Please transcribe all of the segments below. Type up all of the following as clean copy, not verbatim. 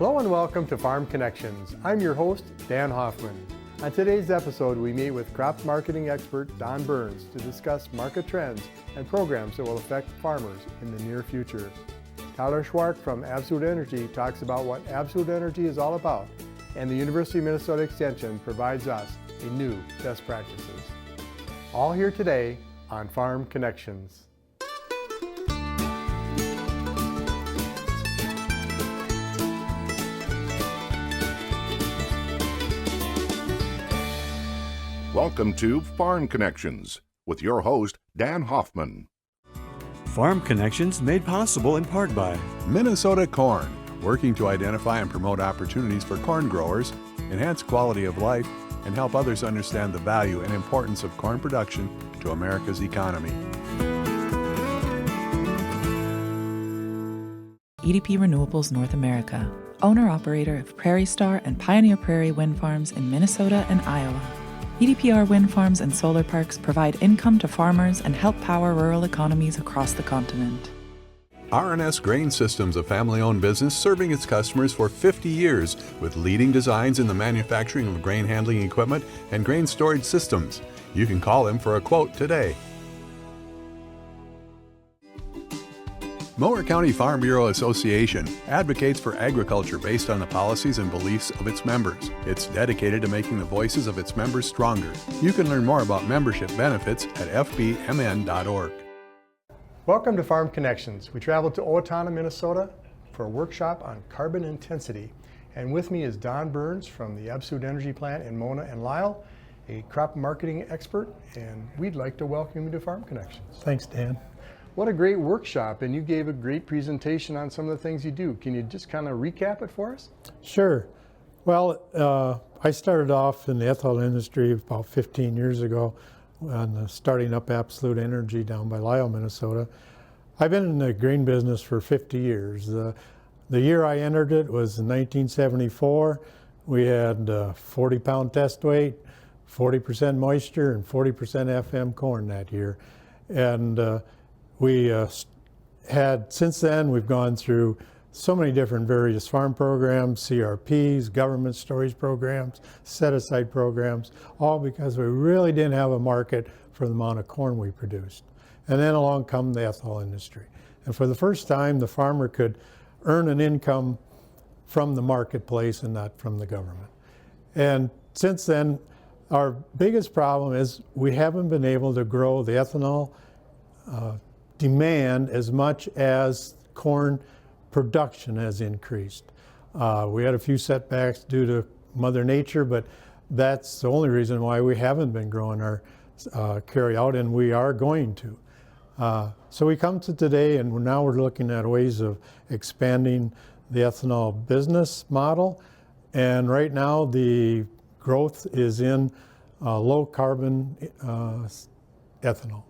Hello and welcome to Farm Connections. I'm your host, Dan Hoffman. On today's episode, we meet with crop marketing expert Don Burns to discuss market trends and programs that will affect farmers in the near future. Tyler Schwark from Absolute Energy talks about what Absolute Energy is all about, and the University of Minnesota Extension provides us a new best practices. All here today on Farm Connections. Welcome to Farm Connections with your host, Dan Hoffman. Farm Connections made possible in part by Minnesota Corn, working to identify and promote opportunities for corn growers, enhance quality of life, and help others understand the value and importance of corn production to America's economy. EDP Renewables North America, owner-operator of Prairie Star and Pioneer Prairie wind farms in Minnesota and Iowa. EDPR wind farms and solar parks provide income to farmers and help power rural economies across the continent. R&S Grain Systems, a family-owned business serving its customers for 50 years with leading designs in the manufacturing of grain handling equipment and grain storage systems. You can call them for a quote today. Mower County Farm Bureau Association advocates for agriculture based on the policies and beliefs of its members. It's dedicated to making the voices of its members stronger. You can learn more about membership benefits at fbmn.org. Welcome to Farm Connections. We traveled to Owatonna, Minnesota for a workshop on carbon intensity. And with me is Don Burns from the Absolute Energy plant in Mona and Lisle, a crop marketing expert, and we'd like to welcome you to Farm Connections. Thanks, Dan. What a great workshop, and you gave a great presentation on some of the things you do. Can you just kind of recap it for us? Sure. Well, I started off in the ethanol industry about 15 years ago, starting up Absolute Energy down by Lisle, Minnesota. I've been in the grain business for 50 years. The year I entered it was in 1974. We had 40-pound test weight, 40% moisture, and 40% FM corn that year. And we had, since then, we've gone through so many different various farm programs, CRPs, government storage programs, set-aside programs, all because we really didn't have a market for the amount of corn we produced. And then along come the ethanol industry. And for the first time, the farmer could earn an income from the marketplace and not from the government. And since then, our biggest problem is we haven't been able to grow the ethanol demand as much as corn production has increased. We had a few setbacks due to Mother Nature, but that's the only reason why we haven't been growing our carry out, and we are going to. So we come to today, and now we're looking at ways of expanding the ethanol business model. And right now the growth is in low carbon ethanol,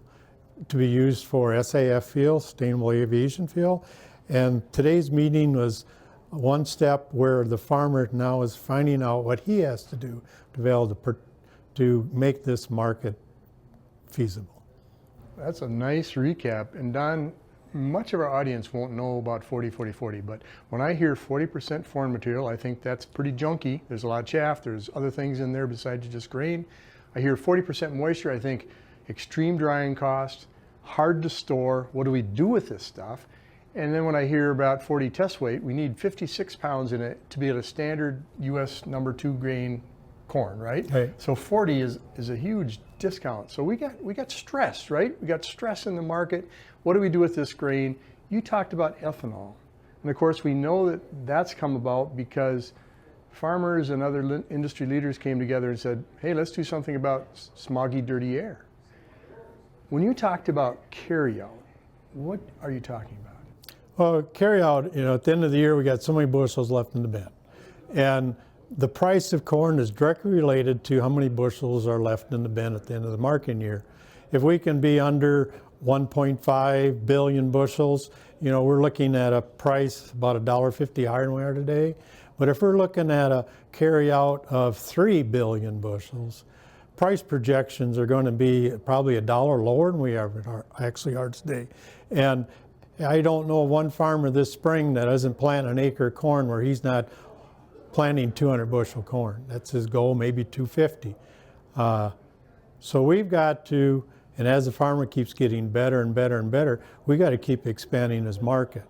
to be used for SAF fuel, sustainable aviation fuel. And today's meeting was one step where the farmer now is finding out what he has to do to be able to make this market feasible. That's a nice recap. And Don, much of our audience won't know about 40-40-40, but when I hear 40% foreign material, I think that's pretty junky. There's a lot of chaff, there's other things in there besides just grain. I hear 40% moisture, I think extreme drying cost, hard to store, what do we do with this stuff? And then when I hear about 40 test weight, we need 56 pounds in it to be at a standard US number 2 grain corn, right? Right. So 40 is a huge discount. So we got stress, right? We got stress in the market. What do we do with this grain? You talked about ethanol. And of course we know that that's come about because farmers and other industry leaders came together and said, hey, let's do something about smoggy, dirty air. When you talked about carryout, what are you talking about? Well, carryout, at the end of the year, we got so many bushels left in the bin. And the price of corn is directly related to how many bushels are left in the bin at the end of the marketing year. If we can be under 1.5 billion bushels, we're looking at a price about $1.50 higher than we are today. But if we're looking at a carryout of 3 billion bushels, price projections are going to be probably $1 lower than we actually are today. And I don't know one farmer this spring that doesn't plant an acre of corn where he's not planting 200 bushel corn. That's his goal, maybe 250. So we've got to, and as the farmer keeps getting better and better and better, we got to keep expanding his market.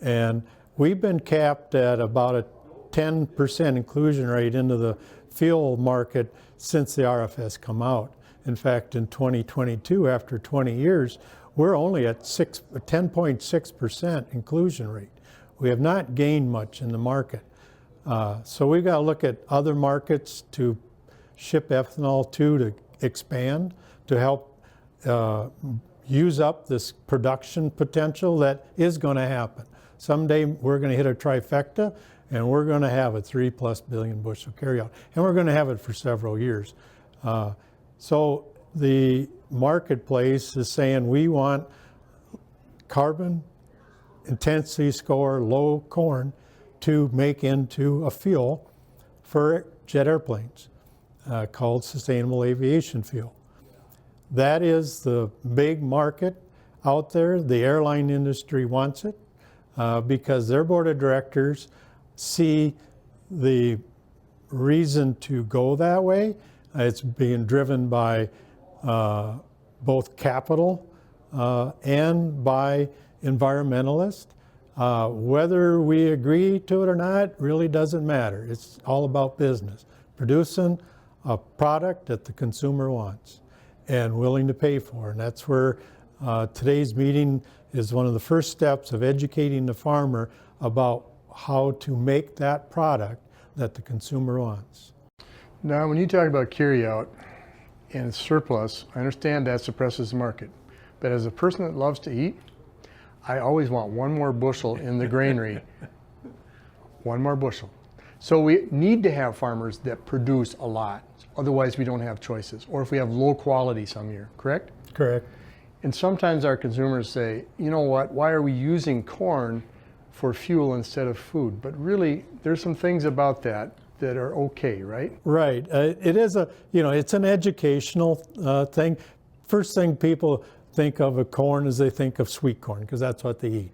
And we've been capped at about a 10% inclusion rate into the fuel market since the RFS come out. In fact, in 2022, after 20 years, we're only at 10.6% inclusion rate. We have not gained much in the market. So we've got to look at other markets to ship ethanol to expand, to help use up this production potential that is going to happen. Someday we're going to hit a trifecta and we're going to have a 3+ billion bushel carryout. And we're going to have it for several years. So the marketplace is saying we want carbon intensity score low corn to make into a fuel for jet airplanes called sustainable aviation fuel. That is the big market out there. The airline industry wants it because their board of directors see the reason to go that way. It's being driven by both capital and by environmentalists. Whether we agree to it or not really doesn't matter. It's all about business, producing a product that the consumer wants and willing to pay for. And that's where today's meeting is one of the first steps of educating the farmer about how to make that product that the consumer wants. Now, when you talk about carryout and surplus, I understand that suppresses the market. But as a person that loves to eat, I always want one more bushel in the granary. One more bushel. So we need to have farmers that produce a lot. Otherwise, we don't have choices. Or if we have low quality some year, correct? Correct. And sometimes our consumers say, you know what, why are we using corn for fuel instead of food? But really, there's some things about that that are okay, right? Right. It is it's an educational thing. First thing people think of corn is they think of sweet corn because that's what they eat.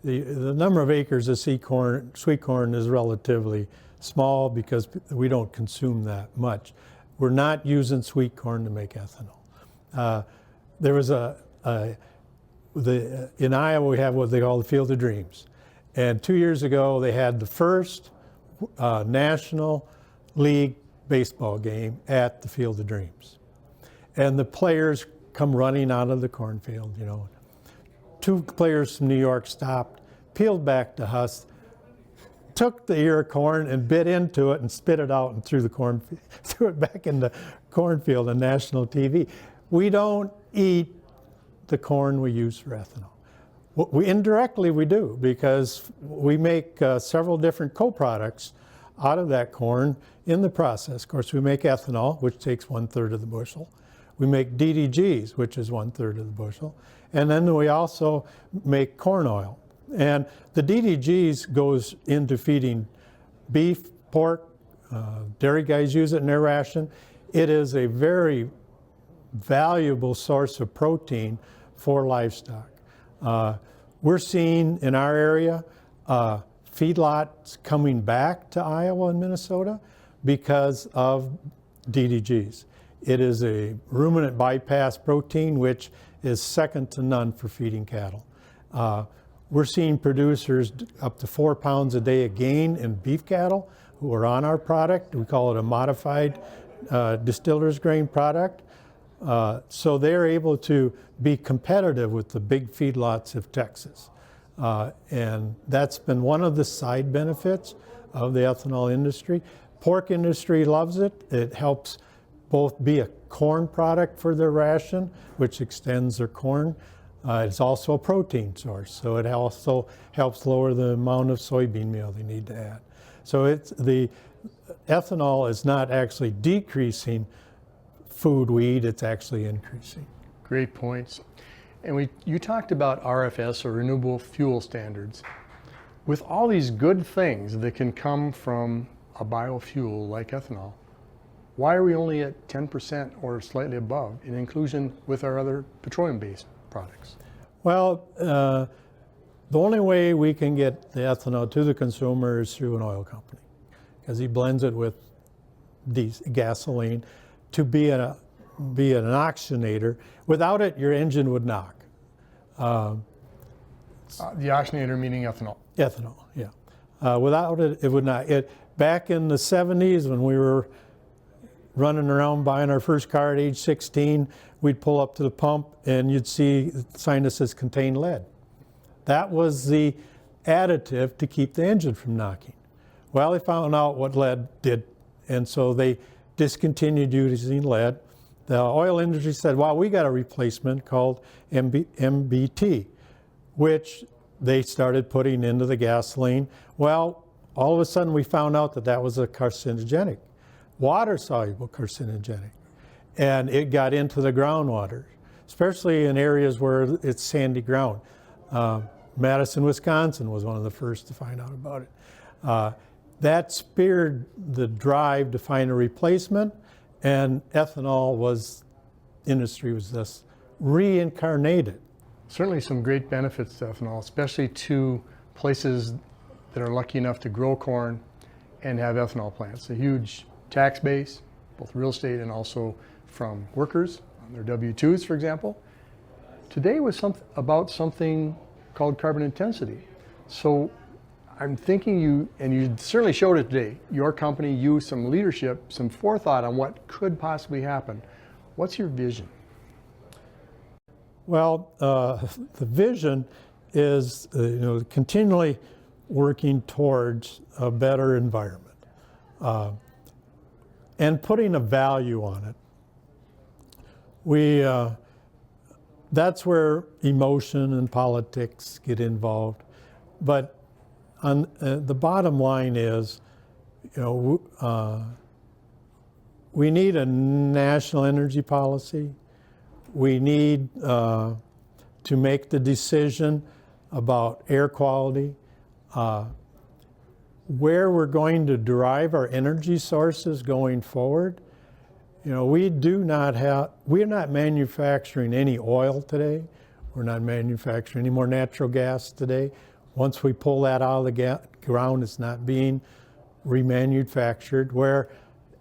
The number of acres of sweet corn is relatively small because we don't consume that much. We're not using sweet corn to make ethanol. There was in Iowa we have what they call the Field of Dreams. And 2 years ago they had the first National League baseball game at the Field of Dreams. And the players come running out of the cornfield, 2 players from New York stopped, peeled back the husk, took the ear of corn and bit into it and spit it out and threw it back in the cornfield on national TV. We don't eat the corn we use for ethanol. Indirectly we do because we make several different co-products out of that corn in the process. Of course, we make ethanol, which takes 1/3 of the bushel. We make DDGs, which is 1/3 of the bushel. And then we also make corn oil. And the DDGs goes into feeding beef, pork, dairy guys use it in their ration. It is a very valuable source of protein for livestock. We're seeing in our area feedlots coming back to Iowa and Minnesota because of DDGs. It is a ruminant bypass protein which is second to none for feeding cattle. We're seeing producers up to 4 pounds a day of gain in beef cattle who are on our product. We call it a modified distiller's grain product. So they're able to be competitive with the big feedlots of Texas. And that's been one of the side benefits of the ethanol industry. Pork industry loves it. It helps both be a corn product for their ration, which extends their corn. It's also a protein source, so it also helps lower the amount of soybean meal they need to add. So the ethanol is not actually decreasing food we eat, it's actually increasing. Great points. And you talked about RFS, or renewable fuel standards. With all these good things that can come from a biofuel like ethanol, why are we only at 10% or slightly above in inclusion with our other petroleum-based products? Well, The only way we can get the ethanol to the consumer is through an oil company, because he blends it with gasoline to be an oxygenator. Without it, your engine would knock. The oxygenator meaning ethanol. Ethanol, yeah. Without it, it would not. Back in the 70s, when we were running around buying our first car at age 16, we'd pull up to the pump and you'd see the sign that says contain lead. That was the additive to keep the engine from knocking. Well, they found out what lead did, and so they discontinued using lead. The oil industry said, well, we got a replacement called MBT, which they started putting into the gasoline. Well, all of a sudden we found out that that was a carcinogenic, water-soluble carcinogenic, and it got into the groundwater, especially in areas where it's sandy ground. Madison, Wisconsin was one of the first to find out about it. That speared the drive to find a replacement, and ethanol industry was thus reincarnated. Certainly some great benefits to ethanol, especially to places that are lucky enough to grow corn and have ethanol plants. A huge tax base, both real estate and also from workers on their W-2s, for example. Today was about something called carbon intensity. So I'm thinking you certainly showed it today, your company used some leadership, some forethought on what could possibly happen. What's your vision? Well, the vision is continually working towards a better environment and putting a value on it. That's where emotion and politics get involved. But the bottom line is, we need a national energy policy. We need to make the decision about air quality, where we're going to derive our energy sources going forward. We're not manufacturing any oil today. We're not manufacturing any more natural gas today. Once we pull that out of the ground, it's not being remanufactured, where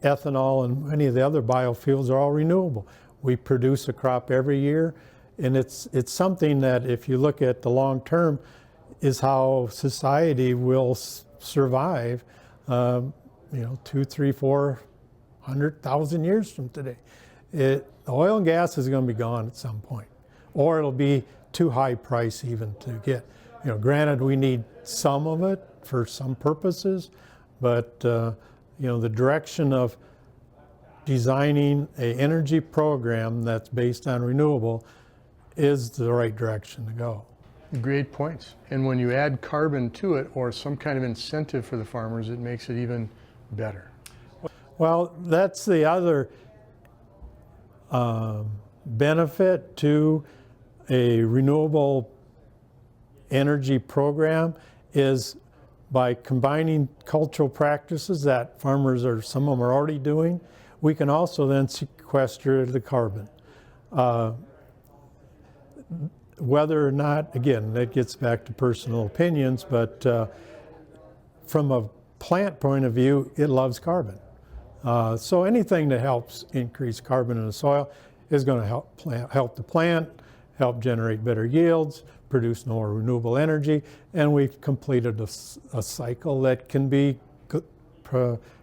ethanol and many of the other biofuels are all renewable. We produce a crop every year, and it's something that, if you look at the long term, is how society will survive 2, 3, 400,000 years from today. Oil and gas is going to be gone at some point, or it'll be too high price even to get. Granted, we need some of it for some purposes, but the direction of designing an energy program that's based on renewable is the right direction to go. Great points. And when you add carbon to it, or some kind of incentive for the farmers, it makes it even better. Well, that's the other benefit to a renewable energy program, is by combining cultural practices that farmers some of them are already doing, we can also then sequester the carbon. Whether or not, again, that gets back to personal opinions, but from a plant point of view, it loves carbon. So anything that helps increase carbon in the soil is going to help the plant, help generate better yields, produce more renewable energy, and we've completed a cycle that can be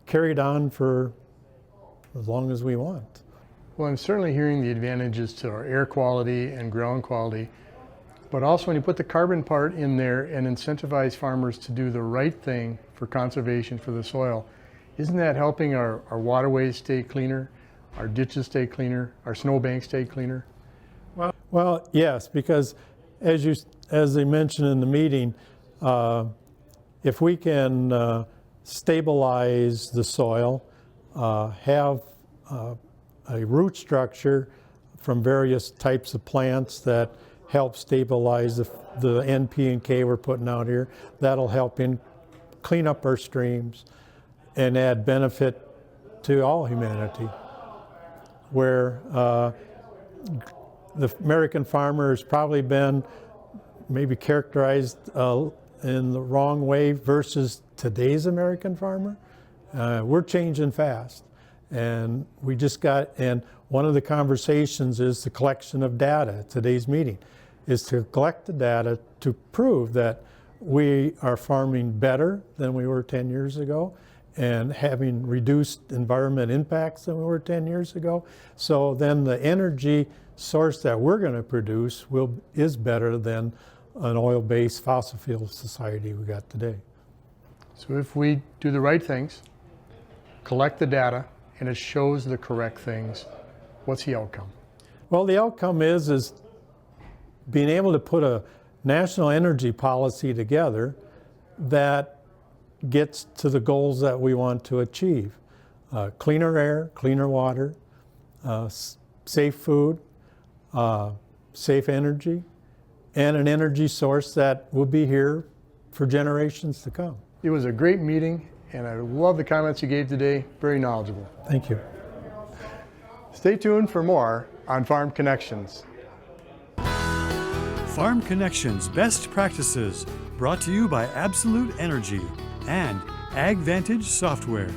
carried on for as long as we want. Well, I'm certainly hearing the advantages to our air quality and ground quality, but also when you put the carbon part in there and incentivize farmers to do the right thing for conservation for the soil, isn't that helping our waterways stay cleaner, our ditches stay cleaner, our snowbanks stay cleaner? Well, yes, because as they mentioned in the meeting, if we can stabilize the soil, have a root structure from various types of plants that help stabilize the NP and K we're putting out here, that'll help clean up our streams and add benefit to all humanity. Where the American farmer has probably been maybe characterized in the wrong way versus today's American farmer. We're changing fast, and and one of the conversations is the collection of data at today's meeting, is to collect the data to prove that we are farming better than we were 10 years ago and having reduced environment impacts than we were 10 years ago. So then the energy source that we're going to produce is better than an oil-based fossil fuel society we got today. So if we do the right things, collect the data, and it shows the correct things, what's the outcome? Well, the outcome is being able to put a national energy policy together that gets to the goals that we want to achieve. Cleaner air, cleaner water, safe food, safe energy, and an energy source that will be here for generations to come. It was a great meeting, and I love the comments you gave today. Very knowledgeable. Thank you. Stay tuned for more on Farm Connections. Farm Connections Best Practices, brought to you by Absolute Energy and AgVantage Software.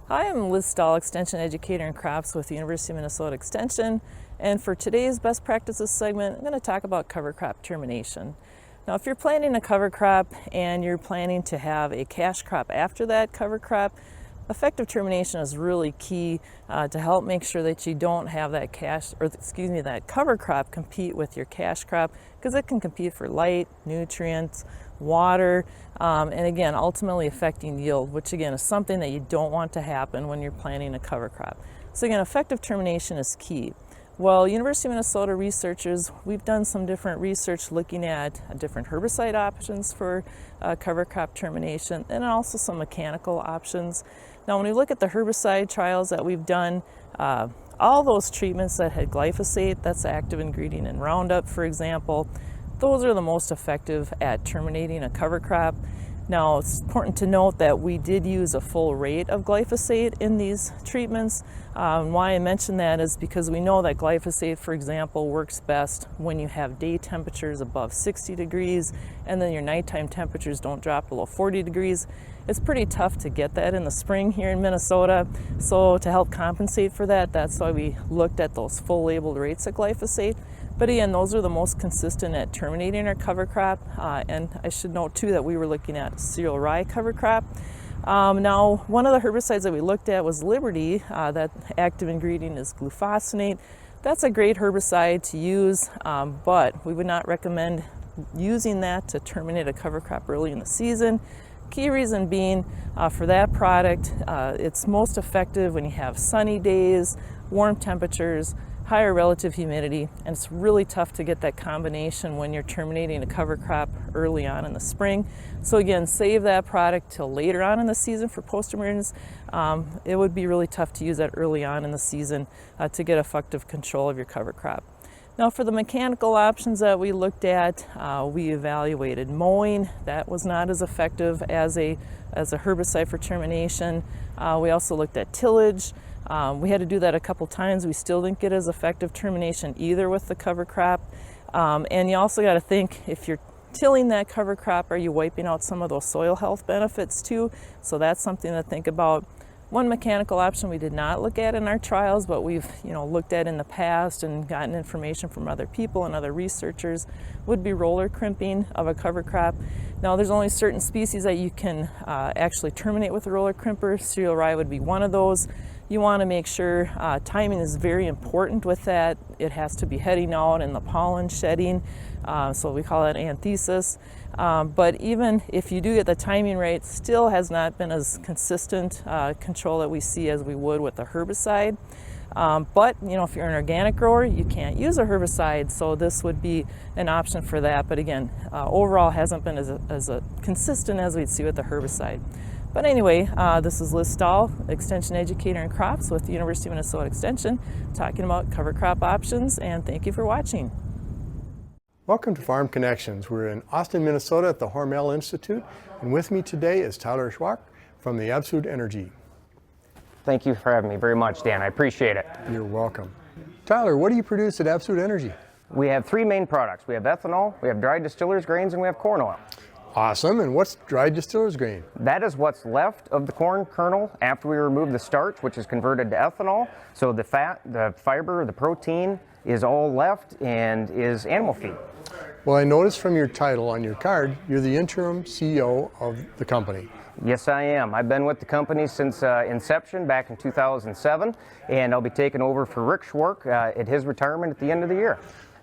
Hi, I'm Liz Stahl, Extension Educator in Crops with the University of Minnesota Extension, and for today's Best Practices segment, I'm going to talk about cover crop termination. Now, if you're planting a cover crop and you're planning to have a cash crop after that cover crop, effective termination is really key to help make sure that you don't have that that cover crop compete with your cash crop, because it can compete for light, nutrients, water, and again, ultimately affecting yield, which again is something that you don't want to happen when you're planting a cover crop. So again, effective termination is key. Well, University of Minnesota researchers, we've done some different research looking at different herbicide options for cover crop termination, and also some mechanical options. Now, when we look at the herbicide trials that we've done, all those treatments that had glyphosate, that's the active ingredient in Roundup, for example, those are the most effective at terminating a cover crop. Now, it's important to note that we did use a full rate of glyphosate in these treatments. Why I mention that is because we know that glyphosate, for example, works best when you have day temperatures above 60 degrees and then your nighttime temperatures don't drop below 40 degrees. It's pretty tough to get that in the spring here in Minnesota. So to help compensate for that, that's why we looked at those full labeled rates of glyphosate. But again, those are the most consistent at terminating our cover crop. And I should note too that we were looking at cereal rye cover crop. Now, one of the herbicides that we looked at was Liberty. That active ingredient is glufosinate. That's a great herbicide to use, but we would not recommend using that to terminate a cover crop early in the season. Key reason being for that product, it's most effective when you have sunny days, warm temperatures, higher relative humidity, and it's really tough to get that combination when you're terminating a cover crop early on in the spring. So again, save that product till later on in the season for post-emergence. It would be really tough to use that early on in the season to get effective control of your cover crop. Now, for the mechanical options that we looked at, we evaluated mowing. That was not as effective as a herbicide for termination. We also looked at tillage. We had to do that a couple times. We still didn't get as effective termination either with the cover crop. And you also got to think, if you're tilling that cover crop, are you wiping out some of those soil health benefits too? So that's something to think about. One mechanical option we did not look at in our trials, but we've looked at in the past and gotten information from other people and other researchers, would be roller crimping of a cover crop. Now, there's only certain species that you can actually terminate with a roller crimper. Cereal rye would be one of those. You want to make sure timing is very important with that. It has to be heading out and the pollen shedding, so we call it anthesis. But even if you do get the timing right, still has not been as consistent control that we see as we would with the herbicide. But if you're an organic grower, you can't use a herbicide, so this would be an option for that. But again, overall hasn't been as consistent as we'd see with the herbicide. But anyway, this is Liz Stahl, Extension Educator in Crops with the University of Minnesota Extension, talking about cover crop options, and thank you for watching. Welcome to Farm Connections. We're in Austin, Minnesota at the Hormel Institute, and with me today is Tyler Schwark from the Absolute Energy. Thank you for having me very much, Dan. I appreciate it. You're welcome. Tyler, what do you produce at Absolute Energy? We have three main products. We have ethanol, we have dried distillers grains, and we have corn oil. Awesome. And what's dried distillers grain? That is what's left of the corn kernel after we remove the starch, which is converted to ethanol. So the fat, the fiber, the protein is all left and is animal feed. Well, I noticed from your title on your card, you're the interim CEO of the company. Yes, I am. I've been with the company since inception back in 2007, and I'll be taking over for Rick Schwark at his retirement at the end of the year.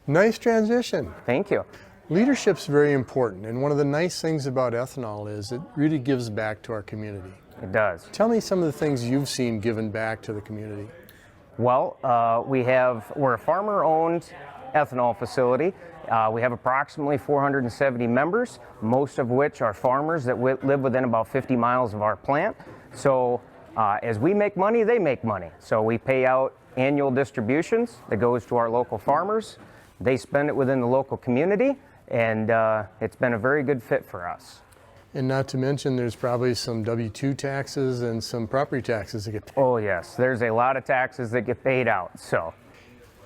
Nice transition. Thank you. Leadership's very important, and one of the nice things about ethanol is it really gives back to our community. It does. Tell me some of the things you've seen given back to the community. Well, we're a farmer-owned ethanol facility. We have approximately 470 members, most of which are farmers that live within about 50 miles of our plant. So as we make money, they make money. So we pay out annual distributions that goes to our local farmers. They spend it within the local community, and it's been a very good fit for us. And not to mention there's probably some W-2 taxes and some property taxes that get paid. Oh yes, there's a lot of taxes that get paid out. So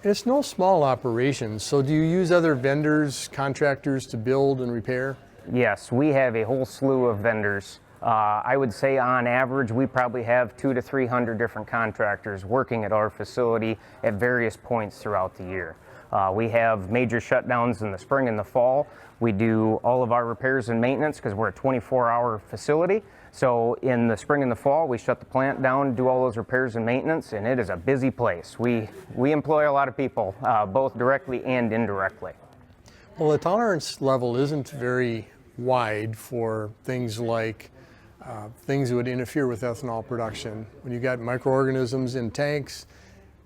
It's no small operation, so do you use other vendors, contractors to build and repair? yes, we have a whole slew of vendors. I would say on average we probably have 200 to 300 different contractors working at our facility at various points throughout the year. We have major shutdowns in the spring and the fall. We do all of our repairs and maintenance because we're a 24-hour facility. So in the spring and the fall, we shut the plant down, do all those repairs and maintenance, and it is a busy place. We employ a lot of people, both directly and indirectly. Well, the tolerance level isn't very wide for things like things that would interfere with ethanol production. When you got microorganisms in tanks,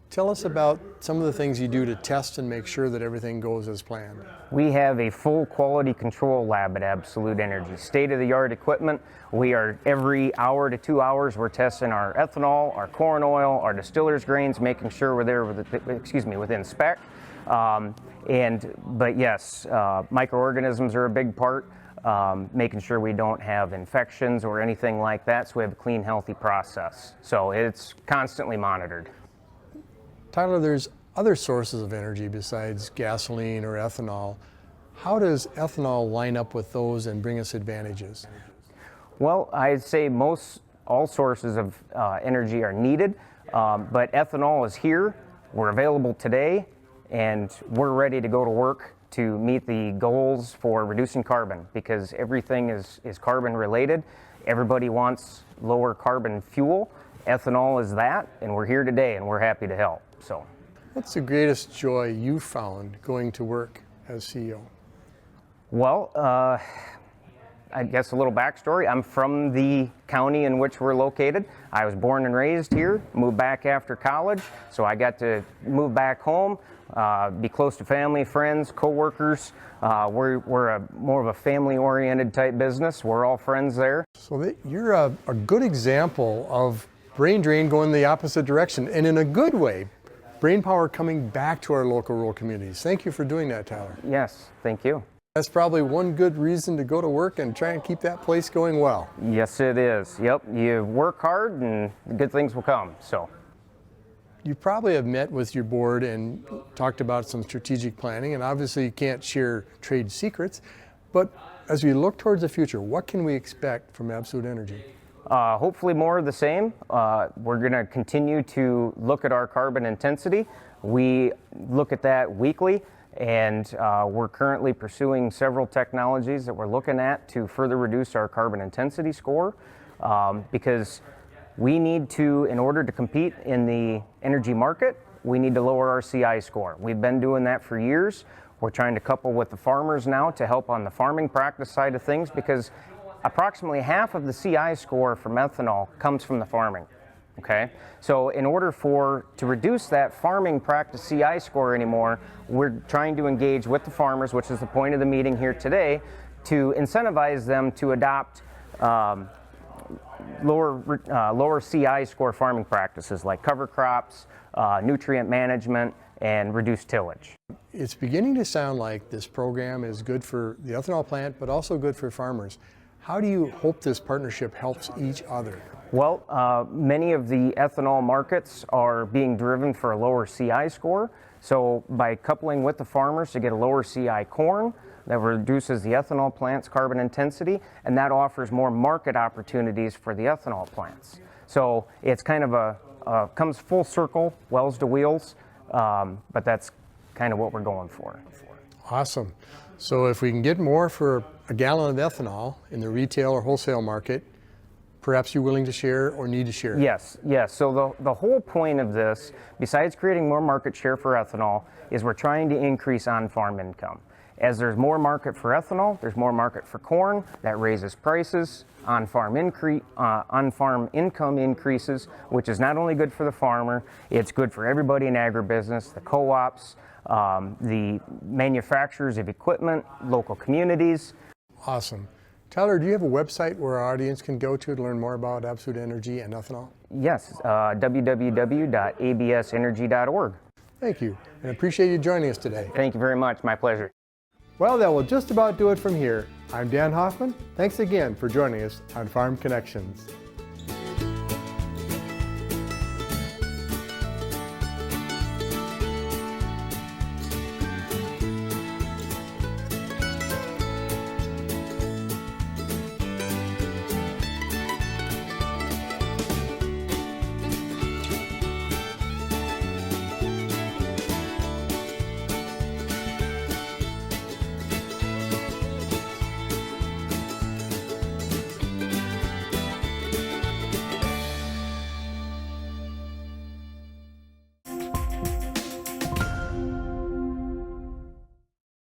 tell us about some of the things you do to test and make sure that everything goes as planned. We have a full quality control lab at Absolute Energy. State-of-the-art equipment. We are every hour to 2 hours we're testing our ethanol, our corn oil, our distillers grains, making sure we're there within spec. But yes, microorganisms are a big part. Making sure we don't have infections or anything like that, so we have a clean, healthy process. So it's constantly monitored. Tyler, there's other sources of energy besides gasoline or ethanol. How does ethanol line up with those and bring us advantages? Well, I'd say all sources of energy are needed, but ethanol is here, we're available today, and we're ready to go to work to meet the goals for reducing carbon, because everything is carbon related. Everybody wants lower carbon fuel. Ethanol is that, and we're here today, and we're happy to help. So, what's the greatest joy you found going to work as CEO? Well, I guess a little backstory. I'm from the county in which we're located. I was born and raised here, moved back after college, so I got to move back home, be close to family, friends, coworkers. We're more of a family-oriented type business. We're all friends there. So you're a good example of brain drain going the opposite direction, and in a good way. Brain power coming back to our local rural communities. Thank you for doing that, Tyler. Yes, thank you. That's probably one good reason to go to work and try and keep that place going well. Yes, it is. Yep, you work hard and good things will come. So, you probably have met with your board and talked about some strategic planning, and obviously you can't share trade secrets, but as we look towards the future, what can we expect from Absolute Energy? Hopefully more of the same. We're going to continue to look at our carbon intensity. We look at that weekly, and we're currently pursuing several technologies that we're looking at to further reduce our carbon intensity score, because we need to, in order to compete in the energy market, we need to lower our CI score. We've been doing that for years. We're trying to couple with the farmers now to help on the farming practice side of things, because approximately half of the CI score from ethanol comes from the farming. Okay, so in order to reduce that farming practice CI score anymore, we're trying to engage with the farmers, which is the point of the meeting here today, to incentivize them to adopt lower CI score farming practices like cover crops, nutrient management, and reduced tillage. It's beginning to sound like this program is good for the ethanol plant, but also good for farmers. How do you hope this partnership helps each other? Well, many of the ethanol markets are being driven for a lower CI score. So by coupling with the farmers to get a lower CI corn, that reduces the ethanol plant's carbon intensity, and that offers more market opportunities for the ethanol plants. So it's kind of comes full circle, wells to wheels, but that's kind of what we're going for. Awesome. So if we can get more for a gallon of ethanol in the retail or wholesale market, perhaps you're willing to share or need to share. Yes. So the whole point of this, besides creating more market share for ethanol, is we're trying to increase on-farm income. As there's more market for ethanol, there's more market for corn. That raises prices. On-farm income increases, which is not only good for the farmer, it's good for everybody in agribusiness, the co-ops, the manufacturers of equipment, local communities. Awesome. Tyler, do you have a website where our audience can go to learn more about Absolute Energy and ethanol? Yes, www.absenergy.org. Thank you, and appreciate you joining us today. Thank you very much. My pleasure. Well, that will just about do it from here. I'm Dan Hoffman. Thanks again for joining us on Farm Connections.